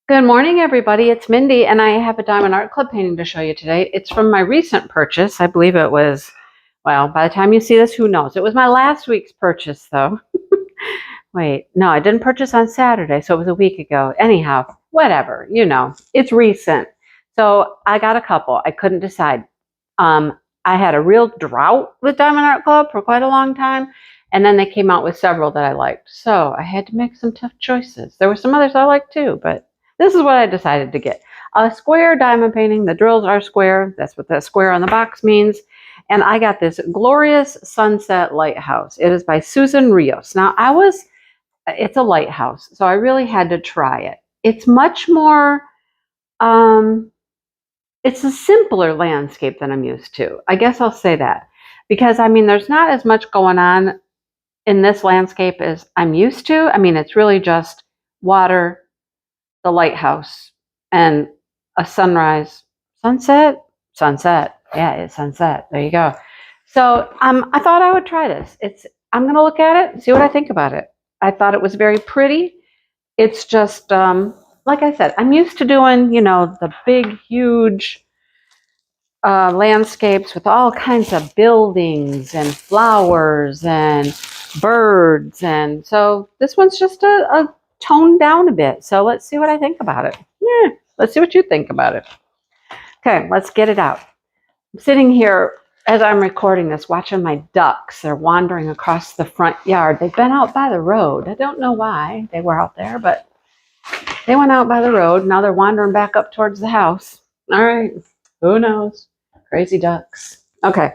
Good morning, everybody. It's Mindy, and I have a Diamond Art Club painting to show you today. It's from my recent purchase. I believe it was, well, by the time you see this, who knows? It was my last week's purchase, though. Wait, no, I didn't purchase on Saturday, so it was a week ago. Anyhow, whatever, it's recent. So I got a couple. I couldn't decide. I had a real drought with Diamond Art Club for quite a long time, and then they came out with several that I liked. So I had to make some tough choices. There were some others I liked too, but this is what I decided to get. A square diamond painting. The drills are square. That's what the square on the box means. And I got this Glorious Sunset Lighthouse. It is by Susan Rios. Now, it's a lighthouse, so I really had to try it. It's much more, it's a simpler landscape than I'm used to. I guess I'll say that. Because, there's not as much going on in this landscape as I'm used to. It's really just water, the lighthouse, and a sunrise, sunset. Yeah, it's sunset. There you go. So I thought I would try this. I'm going to look at it and see what I think about it. I thought it was very pretty. It's just, like I said, I'm used to doing, the big, huge landscapes with all kinds of buildings and flowers and birds. And so this one's just a toned down a bit. So let's see what I think about it. Yeah, let's see what you think about it. Okay, let's get it out. I'm sitting here as I'm recording this, watching my ducks. They're wandering across the front yard. They've been out by the road. I don't know why they were out there, but they went out by the road. Now they're wandering back up towards the house. All right, who knows? Crazy ducks. Okay.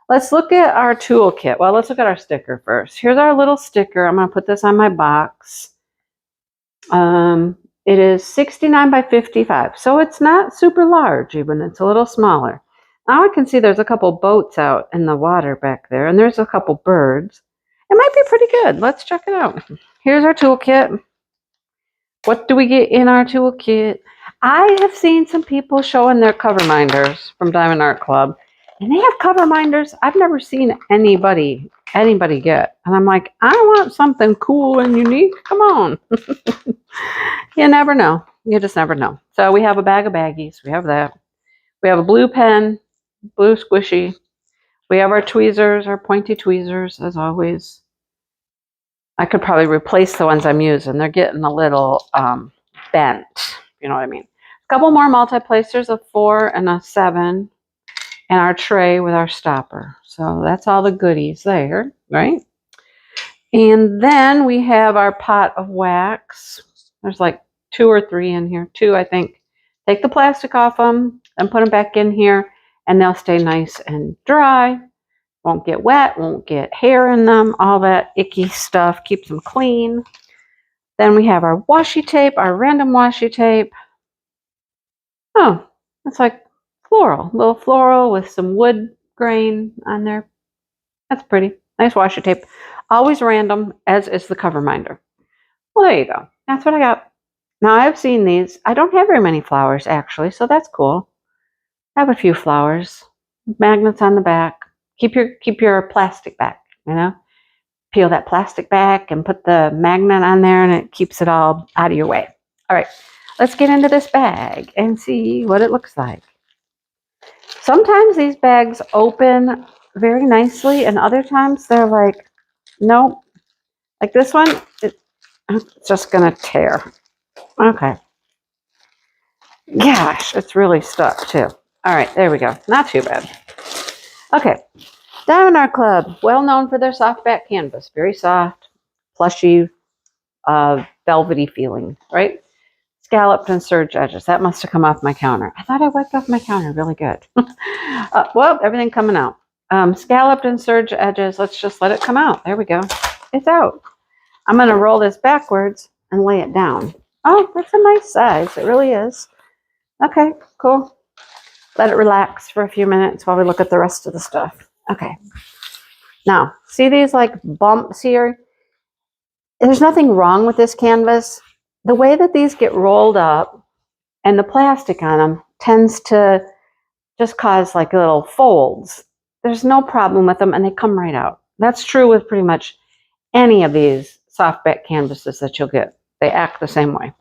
Let's look at our toolkit. Well, let's look at our sticker first. Here's our little sticker. I'm going to put this on my box. It is 69 by 55, so it's not super large even. It's a little smaller. Now I can see there's a couple boats out in the water back there, and there's a couple birds. It might be pretty good. Let's check it out. Here's our toolkit. What do we get in our toolkit? I have seen some people showing their cover minders from Diamond Art Club, and they have cover minders I've never seen anybody get. And I'm like, I want something cool and unique. Come on. You never know. You just never know. So we have a bag of baggies. We have that. We have a blue pen, blue squishy. We have our tweezers, our pointy tweezers, as always. I could probably replace the ones I'm using. They're getting a little bent. You know what I mean? A couple more multi-placers, a 4 and a 7. And our tray with our stopper. So that's all the goodies there, right? And then we have our pot of wax. There's like 2 or 3 in here. 2, I think. Take the plastic off them and put them back in here, and they'll stay nice and dry. Won't get wet, won't get hair in them, all that icky stuff. Keeps them clean. Then we have our washi tape, our random washi tape. Oh, it's like floral, little floral with some wood grain on there. That's pretty. Nice washi tape. Always random, as is the cover minder. Well, there you go. That's what I got. Now, I've seen these. I don't have very many flowers, actually, so that's cool. I have a few flowers. Magnets on the back. Keep your plastic back, Peel that plastic back and put the magnet on there, and it keeps it all out of your way. All right, let's get into this bag and see what it looks like. Sometimes these bags open very nicely, and other times they're like, nope. Like this one, it's just going to tear. Okay. Gosh, it's really stuck too. All right, there we go. Not too bad. Okay. Diamond Art Club, well known for their soft back canvas. Very soft, plushy, velvety feeling, right? Scalloped and serge edges. That must have come off my counter. I thought I wiped off my counter really good. Well, everything coming out. Scalloped and serge edges. Let's just let it come out. There we go. It's out. I'm going to roll this backwards and lay it down. Oh, that's a nice size. It really is. Okay, cool. Let it relax for a few minutes while we look at the rest of the stuff. Okay. Now, see these like bumps here? There's nothing wrong with this canvas. The way that these get rolled up and the plastic on them tends to just cause like little folds. There's no problem with them, and they come right out. That's true with pretty much any of these soft back canvases that you'll get. They act the same way.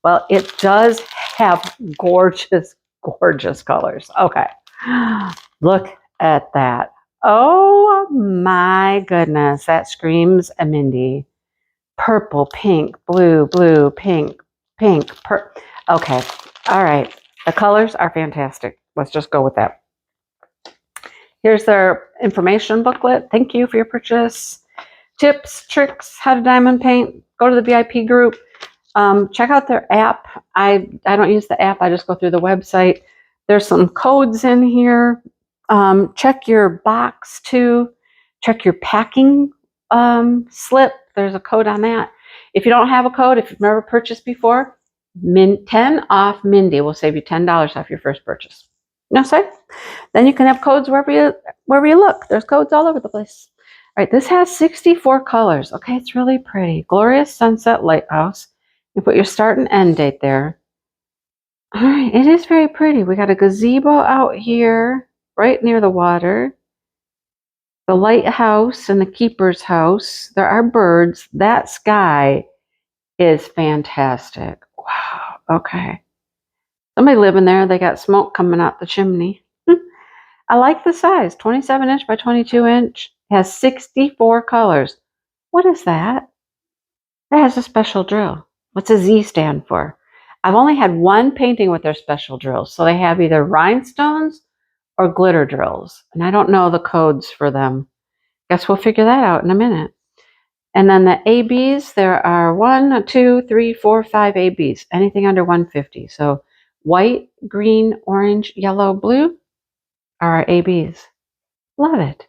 Well, it does have gorgeous, gorgeous colors. Okay. Look at that. Oh my goodness. That screams a Mindy. Purple, pink, blue, blue, pink, pink. Okay. All right. The colors are fantastic. Let's just go with that. Here's their information booklet. Thank you for your purchase. Tips, tricks, how to diamond paint. Go to the VIP group. Check out their app. I don't use the app. I just go through the website. There's some codes in here. Check your box too. Check your packing slip. There's a code on that. If you don't have a code, if you've never purchased before, 10 off Mindy will save you $10 off your first purchase. No say? Then you can have codes wherever you look. There's codes all over the place. All right, this has 64 colors. Okay, it's really pretty. Glorious Sunset Lighthouse. You put your start and end date there. All right, it is very pretty. We got a gazebo out here, right near the water. The lighthouse and the keeper's house. There are birds. That sky is fantastic. Wow, okay. Somebody living there. They got smoke coming out the chimney. I like the size, 27 inch by 22 inch. It has 64 colors. What is that? That has a special drill. What's a Z stand for? I've only had one painting with their special drills. So they have either rhinestones or glitter drills. And I don't know the codes for them. Guess we'll figure that out in a minute. And then the ABs, there are 1, 2, 3, 4, 5 ABs. Anything under 150. So white, green, orange, yellow, blue are our ABs. Love it.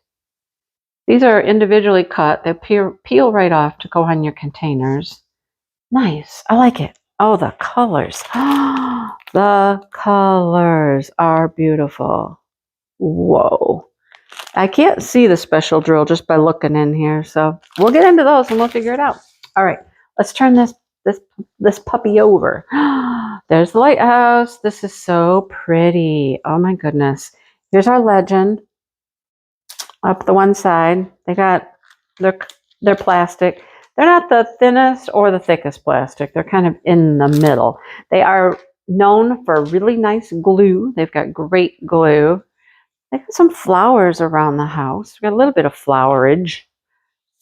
These are individually cut. They peel right off to go on your containers. Nice. I like it. Oh, the colors. The colors are beautiful. Whoa. I can't see the special drill just by looking in here. So we'll get into those and we'll figure it out. All right. Let's turn this puppy over. There's the lighthouse. This is so pretty. Oh my goodness. Here's our legend. Up the one side. They got they're plastic. They're not the thinnest or the thickest plastic. They're kind of in the middle. They are known for really nice glue. They've got great glue. They got some flowers around the house. We got a little bit of flowerage,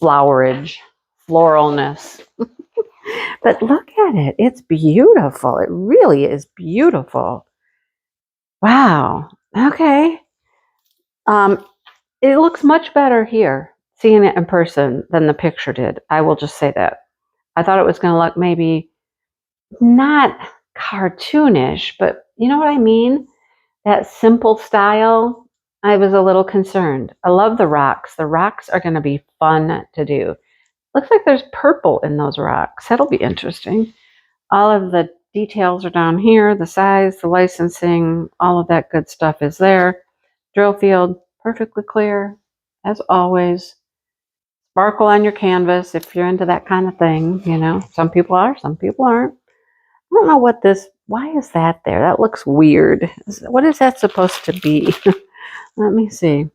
floralness. But look at it. It's beautiful. It really is beautiful. Wow. Okay. It looks much better here, seeing it in person, than the picture did. I will just say that. I thought it was going to look maybe not cartoonish, but you know what I mean? That simple style. I was a little concerned. I love the rocks. The rocks are going to be fun to do. Looks like there's purple in those rocks. That'll be interesting. All of the details are down here. The size, the licensing, all of that good stuff is there. Drill field, perfectly clear, as always. Sparkle on your canvas if you're into that kind of thing. You know, some people are, some people aren't. I don't know what this, why is that there? That looks weird. What is that supposed to be? Let me see.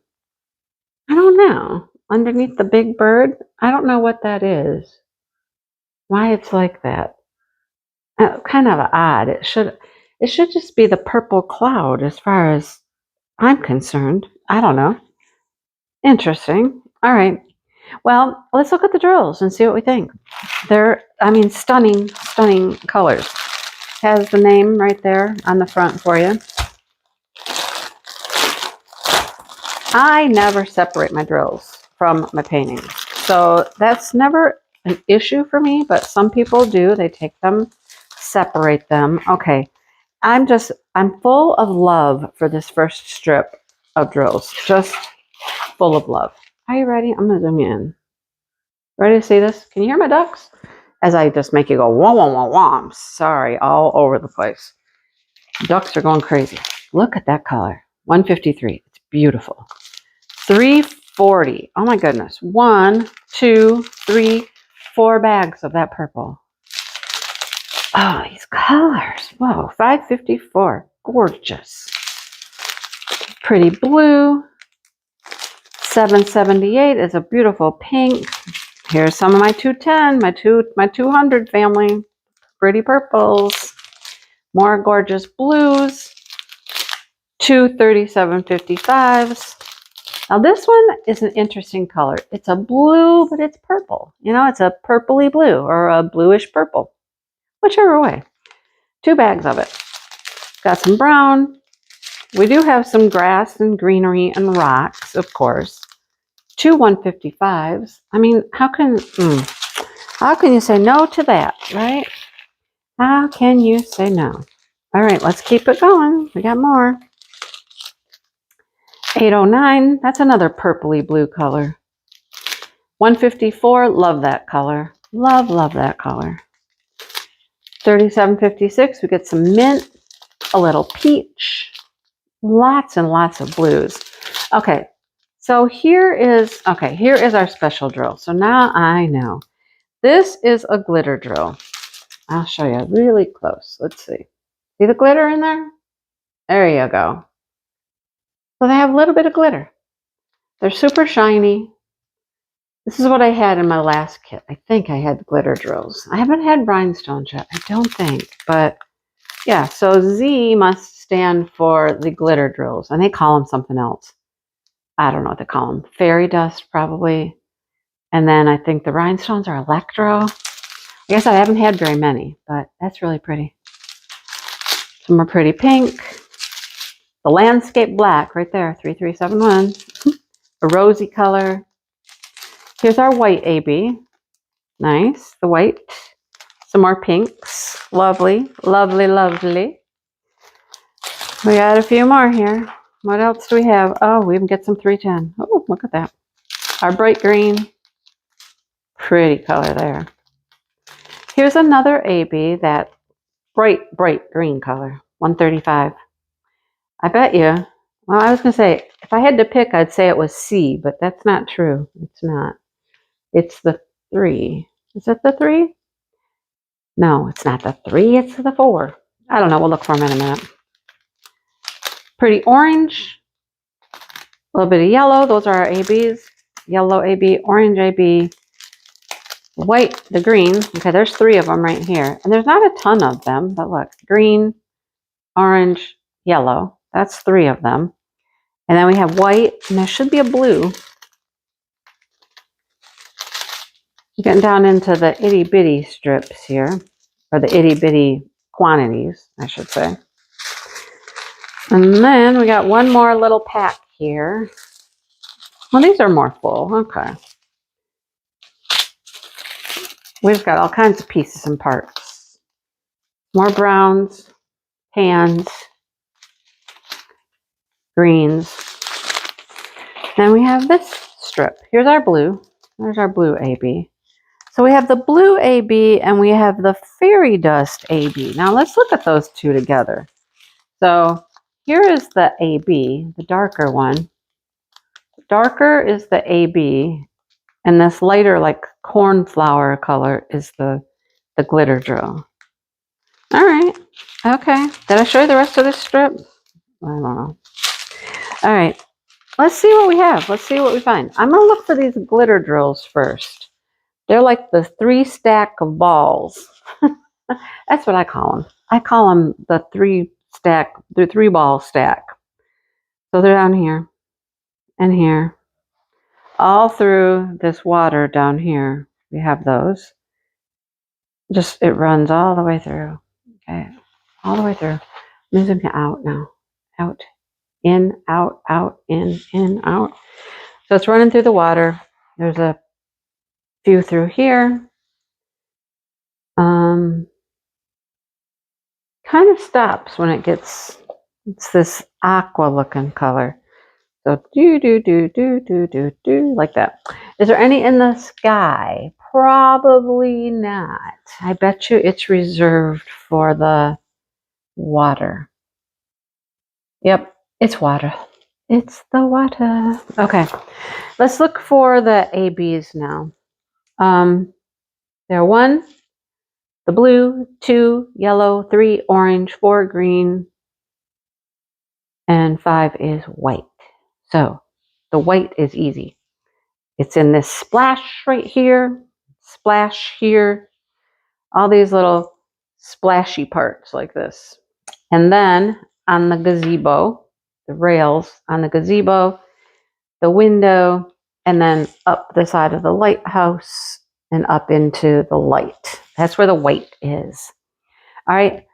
I don't know. Underneath the big bird, I don't know what that is. Why it's like that. Kind of odd. It should just be the purple cloud as far as I'm concerned. I don't know. Interesting. All right. Well, let's look at the drills and see what we think. They're, I mean, stunning, stunning colors. Has the name right there on the front for you. I never separate my drills from my paintings. So that's never an issue for me, but some people do. They take them, separate them. Okay. I'm full of love for this first strip of drills. Just full of love. Are you ready? I'm going to zoom in. Ready to see this? Can you hear my ducks? As I just make you go, wah, wah, wah, wah. I'm sorry, all over the place. Ducks are going crazy. Look at that color. 153. It's beautiful. 340. Oh my goodness. 1, 2, 3, 4 bags of that purple. Oh, these colors. Whoa. 554. Gorgeous. Pretty blue. 778 is a beautiful pink. Here's some of my 210, my 200 family. Pretty purples. More gorgeous blues. 2 37.55s. Now this one is an interesting color. It's a blue, but it's purple. You know, it's a purpley blue or a bluish purple. Whichever way. 2 bags of it. Got some brown. We do have some grass and greenery and rocks, of course. 2 155s. I mean, how can you say no to that, right? How can you say no? All right, let's keep it going. We got more. 809, that's another purpley blue color. 154, love that color. Love, love that color. 37.56, we get some mint, a little peach, lots and lots of blues. Okay, so here is our special drill. So now I know. This is a glitter drill. I'll show you really close. Let's see. See the glitter in there? There you go. So they have a little bit of glitter. They're super shiny. This is what I had in my last kit. I think I had glitter drills. I haven't had rhinestones yet, I don't think. But yeah, so Z must stand for the glitter drills. And they call them something else. I don't know what they call them. Fairy dust, probably. And then I think the rhinestones are electro. I guess I haven't had very many, but that's really pretty. Some are pretty pink. The landscape black right there, 3371. A rosy color. Here's our white AB. Nice, the white. Some more pinks. Lovely, lovely, lovely. We got a few more here. What else do we have? Oh, we even get some 310. Oh, look at that. Our bright green. Pretty color there. Here's another AB, that bright, bright green color. 135. I bet you. Well, I was going to say, if I had to pick, I'd say it was C, but that's not true. It's not. It's the 3. Is it the 3? No, it's not the 3. It's the 4. I don't know. We'll look for them in a minute. Pretty orange. A little bit of yellow. Those are our ABs. Yellow AB, orange AB, white, the green. Okay, there's 3 of them right here. And there's not a ton of them, but look. Green, orange, yellow. That's 3 of them. And then we have white, and there should be a blue. Getting down into the itty bitty strips here, or the itty bitty quantities, I should say. And then we got one more little pack here. Well, these are more full. Okay. We've got all kinds of pieces and parts. More browns, tans, greens. Then we have this strip. Here's our blue. There's our blue AB. So we have the blue AB and we have the fairy dust AB. Now let's look at those two together. So here is the AB, the darker one. Darker is the AB, and this lighter, like cornflower color, is the glitter drill. All right. Okay. Did I show you the rest of this strip? I don't know. All right. Let's see what we have. Let's see what we find. I'm going to look for these glitter drills first. They're like the 3 stack of balls. That's what I call them. I call them the 3 ball stack. So they're down here and here. All through this water down here. We have those. Just, it runs all the way through. Okay. All the way through. I'm zooming out now. Out. In, out, out, in, out. So it's running through the water. There's a few through here. Kind of stops when it gets, it's this aqua looking color. So do, like that. Is there any in the sky? Probably not. I bet you it's reserved for the water. Yep, it's water. It's the water. Okay, let's look for the ABs now. There are 1, the blue, 2, yellow, 3, orange, 4, green, and 5 is white. So the white is easy. It's in this splash right here, splash here, all these little splashy parts like this. And then on the gazebo, the rails on the gazebo, the window, and then up the side of the lighthouse and up into the light. That's where the white is. All right.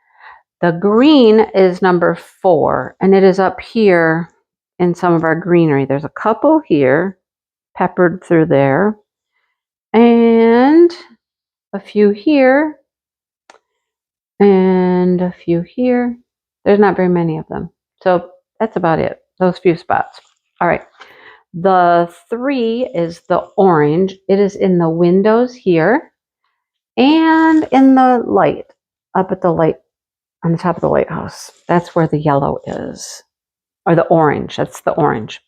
The green is number 4, and it is up here in some of our greenery. There's a couple here peppered through there, and a few here, and a few here. There's not very many of them. So that's about it, those few spots. All right. The 3 is the orange. It is in the windows here and in the light, up at the light on the top of the lighthouse. That's where the yellow is, or the orange. That's the orange.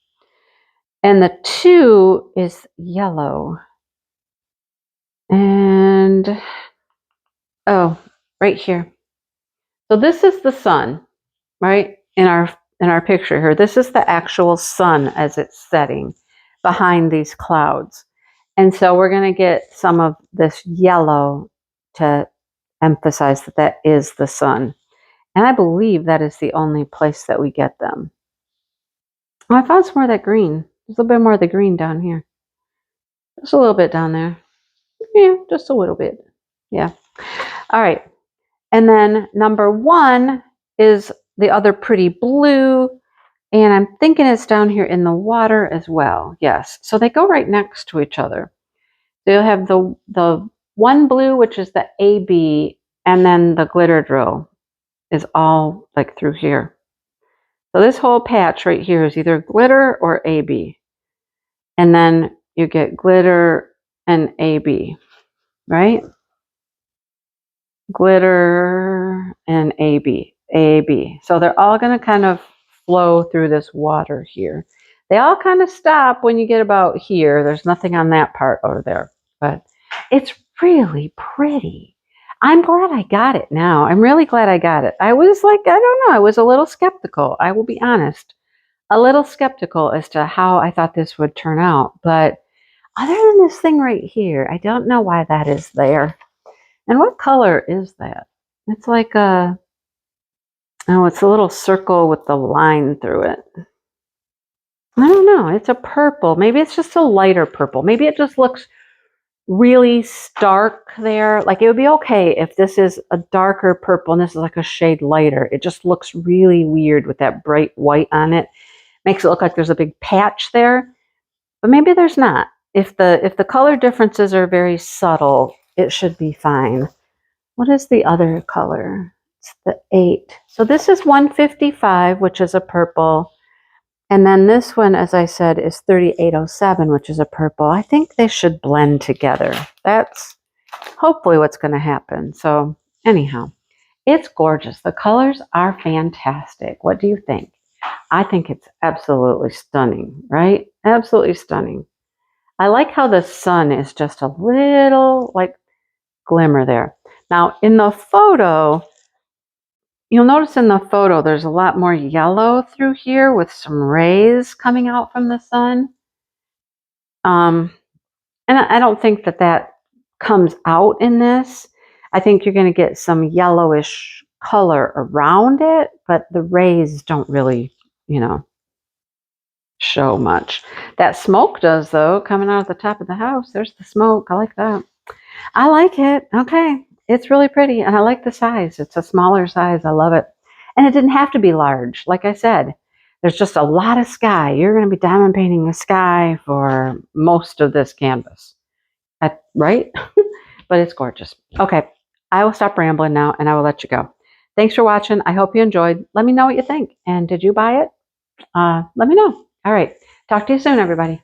And the 2 is yellow. And, oh, right here. So this is the sun, right? In our picture here. This is the actual sun as it's setting behind these clouds. And so we're going to get some of this yellow to emphasize that that is the sun. And I believe that is the only place that we get them. Oh, I found some more of that green. There's a little bit more of the green down here. Just a little bit down there. Yeah, just a little bit. Yeah. All right. And then number 1 is the other pretty blue. And I'm thinking it's down here in the water as well. Yes. So they go right next to each other. So you'll have the one blue, which is the AB, and then the glitter drill is all like through here. So this whole patch right here is either glitter or AB. And then you get glitter and AB, right? Glitter and AB, AB. So they're all going to kind of flow through this water here. They all kind of stop when you get about here. There's nothing on that part over there, but it's really pretty. I'm glad I got it now. I'm really glad I got it. I was like, I don't know. I was a little skeptical. I will be honest. A little skeptical as to how I thought this would turn out. But other than this thing right here, I don't know why that is there. And what color is that? It's like a, oh, it's a little circle with the line through it. I don't know. It's a purple. Maybe it's just a lighter purple. Maybe it just looks really stark there. Like it would be okay if this is a darker purple and this is like a shade lighter. It just looks really weird with that bright white on it. Makes it look like there's a big patch there. But maybe there's not. If the color differences are very subtle, it should be fine. What is the other color? It's the 8. So this is 155, which is a purple. And then this one, as I said, is 3807, which is a purple. I think they should blend together. That's hopefully what's going to happen. So anyhow, it's gorgeous. The colors are fantastic. What do you think? I think it's absolutely stunning, right? Absolutely stunning. I like how the sun is just a little like glimmer there. Now in the photo, you'll notice in the photo, there's a lot more yellow through here with some rays coming out from the sun. And I don't think that that comes out in this. I think you're going to get some yellowish color around it, but the rays don't really, show much. That smoke does, though, coming out of the top of the house. There's the smoke. I like that. I like it. Okay. It's really pretty, and I like the size. It's a smaller size. I love it. And it didn't have to be large. Like I said, there's just a lot of sky. You're going to be diamond painting the sky for most of this canvas. Right? But it's gorgeous. Okay. I will stop rambling now, and I will let you go. Thanks for watching. I hope you enjoyed. Let me know what you think. And did you buy it? Let me know. All right. Talk to you soon, everybody.